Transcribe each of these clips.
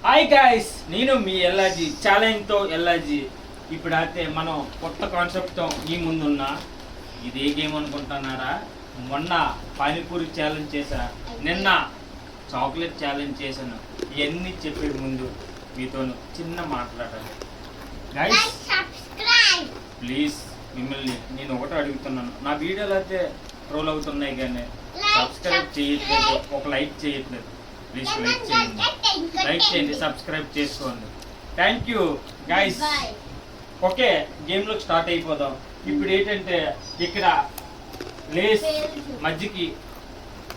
Hi guys, నేను మీ ఎల్లాజీ ఛాలెంజ్తో ఎల్లాజీ. ఇప్పుడైతే మనం కొత్త కాన్సెప్ట్తో మీ ముందున్నా. ఇదే గేమ్ అనుకుంటున్నారా? మొన్న పానీపూరి ఛాలెంజ్ చేశా, నిన్న చాక్లెట్ ఛాలెంజ్ చేశాను. ఇవన్నీ చెప్పే ముందు మీతో చిన్న మాట్లాడాలి. గైస్ ప్లీజ్ మిమ్మల్ని నేను ఒకటి అడుగుతున్నాను. నా వీడియోలు అయితే ట్రోల్ అవుతున్నాయి కానీ సబ్స్క్రైబ్ చేయట్లేదు, ఒక లైక్ చేయట్లేదు. ప్లీజ్ లైక్ చేయండి, సబ్స్క్రైబ్ చేసుకోండి. Thank you guys. ఓకే, గేమ్లోకి స్టార్ట్ అయిపోదాం. ఇప్పుడు ఏంటంటే ఇక్కడ లేస్, మజ్జికి,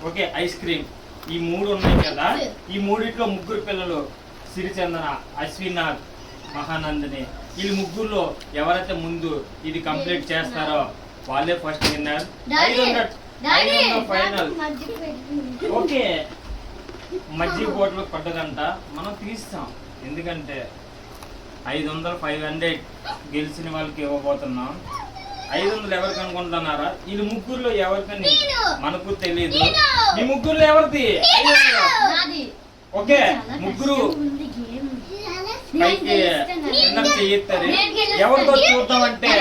ఓకే, ఐస్ క్రీమ్, ఈ మూడు ఉన్నాయి కదా. ఈ మూడిట్లో ముగ్గురు పిల్లలు సిరిచందన, అశ్వినాథ్, మహానందిని. వీళ్ళు ముగ్గురులో ఎవరైతే ముందు ఇది కంప్లీట్ చేస్తారో వాళ్ళే ఫస్ట్ విన్నర్. 500 ఫైనల్. ఓకే, మజ్జిగ బోట్లో పడ్డదంట, మనం తీస్తాం. ఎందుకంటే 500 500 గెలిచిన వాళ్ళకి ఇవ్వబోతున్నాం. 500 ఎవరికి అనుకుంటున్నారా? వీళ్ళు ముగ్గురులో ఎవరికని మనకు తెలియదు. ఈ ముగ్గురులో ఎవరిది? ఓకే, ముగ్గురు పైకి చెయ్యిస్తారు. ఎవరితో చూద్దాం అంటే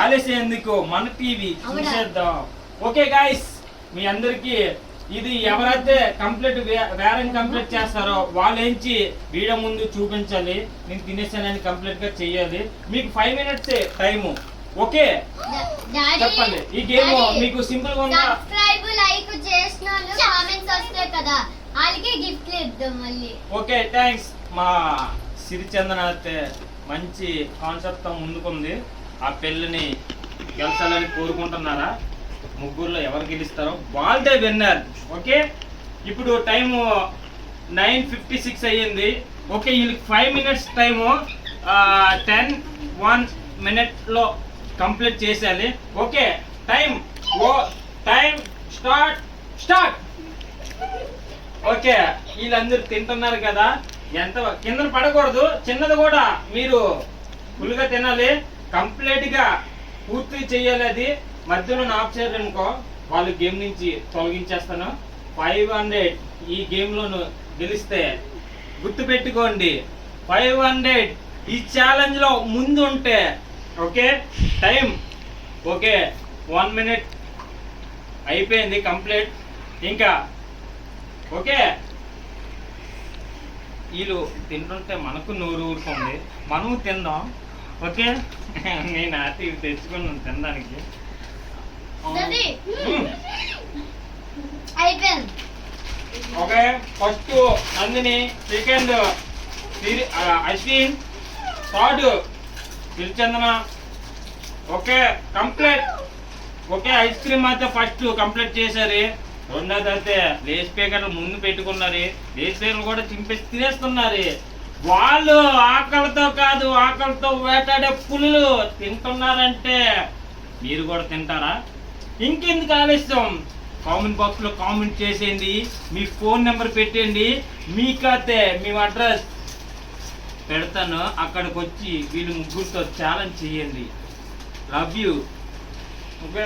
ఆలస్యం ఎందుకు, మన టీవీ చూసేద్దాం. ఓకే గాయస్, మీ అందరికి ఇది ఎవరైతే కంప్లీట్ వేరం కంప్లీట్ చేస్తారో వాళ్ళు ఏంచి వీడియో ముందు చూపించాలి. నేను తినేసానని కంప్లీట్ గా చెయ్యాలి. మీకు 5 minutes టైము. ఓకే, చెప్పండి. ఈ గేమ్ మీకు సింపుల్ గా ఉందా? సబ్స్క్రైబ్ లైక్ చేసినాను, కామెంట్స్ వస్తాయి కదా, వాళ్ళకి గిఫ్ట్ ఇద్దాం మళ్ళీ. Okay, thanks. మా సిరిచందన అయితే మంచి కాన్సెప్ట్ తో ముందుకుంది. ఆ పెళ్ళిని గెలిచాలని కోరుకుంటున్నారా? ముగ్గురులో ఎవరు గెలుస్తారో వాళ్ళదే విన్నర్. ఓకే, ఇప్పుడు టైము 9:56 అయ్యింది. ఓకే, వీళ్ళకి 5 minutes టైము. 10-1 minute కంప్లీట్ చేసేయాలి. Okay, time start. ఓకే, వీళ్ళందరూ తింటున్నారు కదా, ఎంత కింద పడకూడదు. చిన్నది కూడా మీరు ఫుల్గా తినాలి, కంప్లీట్ గా పూర్తి చేయాలి. అది మధ్యలో ఆఫ్ చేయాలనుకో వాళ్ళు గేమ్ నుంచి తొలగించేస్తాను. 500 ఈ గేమ్ లోను గెలిస్తే గుర్తు పెట్టుకోండి, 500 ఈ ఛాలెంజ్ లో ముందు ఉంటే. ఓకే, టైం ఓకే 1 minute అయిపోయింది కంప్లీట్. ఇంకా ఓకే, వీళ్ళు తింటుంటే మనకు నోరు ఊరుకుంది, మనము తిందాం. ఓకే, నేను అయితే ఇవి తెచ్చుకున్నాను తినడానికి. Okay, first Nandini, second Ashwin, third Sirichandana. Okay, complete. Okay, ice cream అయితే ఫస్ట్ కంప్లీట్ చేశారు. రెండోది అయితే లేస్ పేకర్లు ముందు పెట్టుకున్నారు. లేస్ పేకర్లు కూడా చింపేసి తినేస్తున్నారు. వాళ్ళు ఆకలితో కాదు, ఆకలితో వేటాడే పుల్లు తింటున్నారంటే మీరు కూడా తింటారా? ఇంకెందుకు ఆలస్యం? కామెంట్ బాక్స్ లో కామెంట్ చేసేయండి, మీ ఫోన్ నెంబర్ పెట్టండి, మీకైతే మీ అడ్రస్ పెడతాను. అక్కడికి వచ్చి వీళ్ళు ముగ్గురితో ఛాలెంజ్ చేయండి. Love you. ఓకే,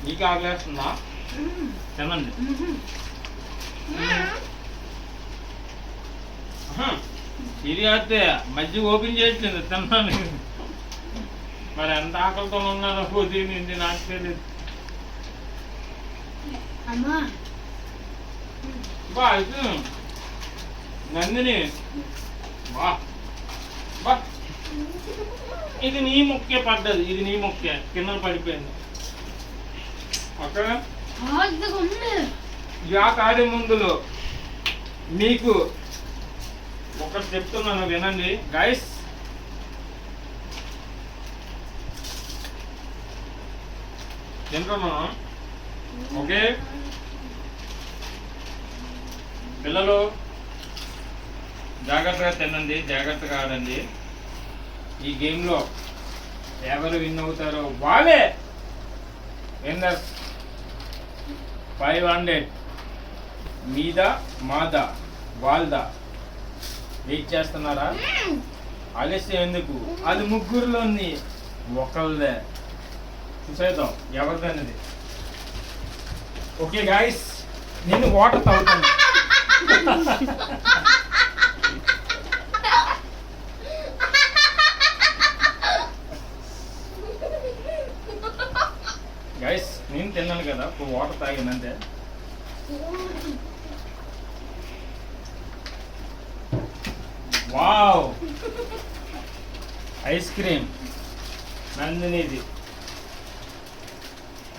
మీకు ఆగలేస్తుందా? తినండి. ఇది అయితే మజ్జిగ ఓపెన్ చేసింది తిన్నాను. మరి ఎంత ఆకలితో ఉన్నారో పోతుంది, నాకు తెలియదు. నందిని, ఇది నీ ముక్కే పడ్డది, ఇది నీ ముక్కే కింద పడిపోయింది. ఓకే, ఆడే ముందులో మీకు ఒకటి చెప్తున్నాను, వినండి గైస్. తింటున్నా. ఓకే, పిల్లలు జాగ్రత్తగా తినండి, జాగ్రత్తగా ఆడండి. ఈ గేమ్లో ఎవరు విన్ అవుతారో వాళ్ళే విన్నర్. 500 మీదా మాదా వాళ్ళదా? వెయిట్ చేస్తున్నారా? ఆలస్యం ఎందుకు? అది ముగ్గురులోని ఒకళ్ళే. చూసేద్దాం ఎవరిదన్నది. ఓకే గాయస్, నేను వాటర్ తాగుతాను. గైస్ నేను తిన్నాను కదా, ఇప్పుడు వాటర్ తాగాను అంతే. వావ్, ఐస్ క్రీమ్ నందినిది,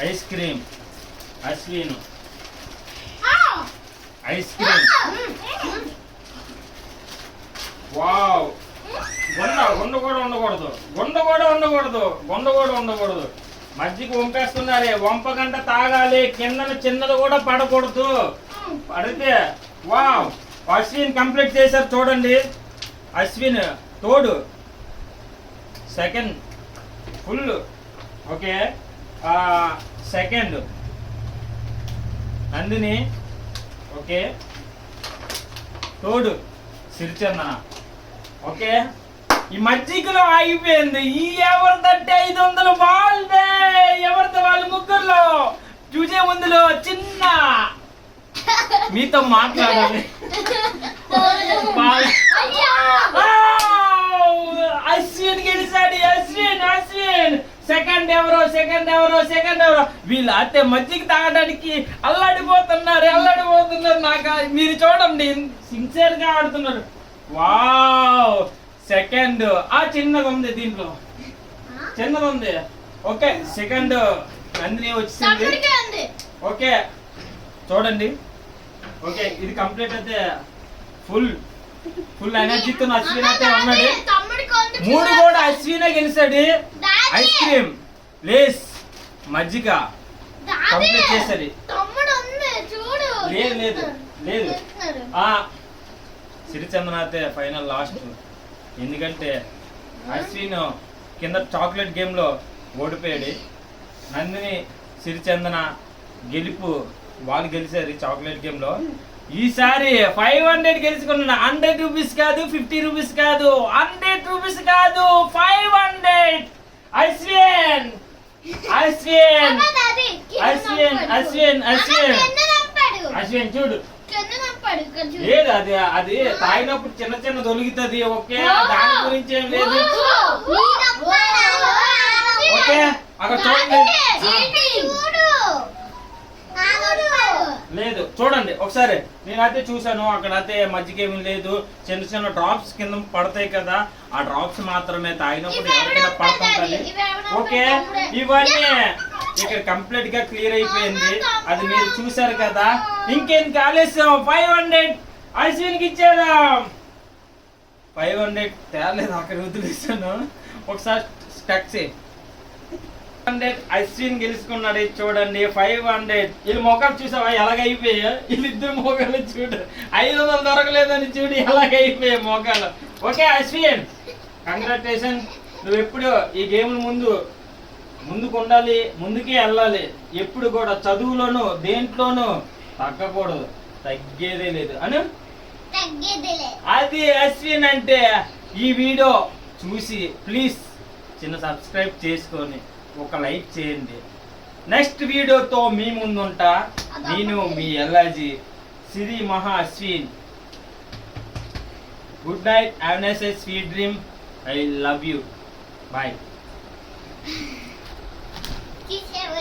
ice cream Ashwin, ice cream. Wow, గుండ కూడా ఉండకూడదు. మజ్జిగ వంపేస్తున్నారే, వంపగంట తాగాలి, కిందన చిన్నది కూడా పడకూడదు. పడితే వావ్, అశ్విన్ కంప్లీట్ చేశారు చూడండి. అశ్విన్ తోడు second full, okay. Second Nandini, okay. తోడు సిరిచందన, ఓకే. ఈ మజ్జిగలో ఆగిపోయింది. ఈ ఎవరిదంటే 500 వాళ్ళదే, ఎవరిది వాళ్ళు ముగ్గురులో. చూసే ముందులో చిన్న మీతో మాట్లాడాలి. అశ్విన్ గెలిచాడు, అశ్విన్. సెకండ్ ఎవరో వీళ్ళు అయితే మజ్జిగ తాగడానికి అల్లాడిపోతున్నారు. నాకు మీరు చూడండి, సిన్సియర్ గా ఆడుతున్నారు. వావ్, సెకండ్ చిన్నగా ఉంది, దీంట్లో చిన్నగా ఉంది. ఓకే, సెకండ్ నందిని వచ్చింది. ఓకే చూడండి, ఓకే. ఇది కంప్లీట్ అయితే ఫుల్ ఎనర్జీతో అశ్విన్ అయితే ఉన్నాడు. 3 కూడా అశ్వినే గెలిచాడు. ఐస్ క్రీమ్, లేస్, మజ్జిగ కంప్లీట్ చేశాడు. లేదు సిరిచందన అయితే ఫైనల్ లాస్ట్. ఎందుకంటే అశ్విన్ కింద చాక్లెట్ గేమ్ లో ఓడిపోయాడు. నందిని సిరిచందన గెలుపు, వాళ్ళు గెలిచారు చాక్లెట్ గేమ్ లో. ఈసారి 500 గెలుచుకున్నా. 100 రూపీస్ కాదు, 50 రూపీస్ కాదు, 100 రూపీస్ కాదు, 500. అశ్విన్ చూడు. లేదు, అది తాగినప్పుడు చిన్న దొలుగుతుంది. ఓకే, దాని గురించి ఏం లేదు. ఓకే, అక్కడ చూడండి. లేదు చూడండి ఒకసారి, నేనైతే చూసాను. అక్కడైతే మజ్జిగ ఏమీ లేదు, చిన్న డ్రాప్స్ కింద పడతాయి కదా, ఆ డ్రాప్స్ మాత్రమే తాగినప్పుడు ఎవరికైనా పడుతుంటాయి. ఓకే, ఇవన్నీ ఇక్కడ కంప్లీట్ గా క్లియర్ అయిపోయింది. అది మీరు చూసారు కదా. ఇంకేం ఆలస్యం, 500 అశ్విన్కి ఇచ్చేదా. 500 తేలేదు, అక్కడ వదిలేసాను. ఒకసారి స్టక్ చేయి. 500 అశ్విన్ గెలుచుకున్నాడు. చూడండి 500. వీళ్ళు మొక్కలు చూసావా ఎలాగైపోయా? వీళ్ళిద్దరు మొక్కలు చూడు, 500 దొరకలేదని చూడు ఎలాగైపోయాయి మొక్కలు. Okay Ashwin, congratulation. నువ్వు ఎప్పుడు ఈ గేమ్ ముందుకు ఉండాలి, ముందుకే వెళ్ళాలి. ఎప్పుడు కూడా చదువులోను దేంట్లోనూ తగ్గకూడదు, తగ్గేదే లేదు అను. అది అశ్విన్ అంటే. ఈ వీడియో చూసి ప్లీజ్ చిన్న సబ్స్క్రైబ్ చేసుకొని ఒక లైక్ చేయండి. నెక్స్ట్ వీడియోతో మీ ముందుంటా. నేను మీ ఎల్లాజీ సిరి మహా Ashwin. Good night, have a nice sweet dream. I love you. Bye.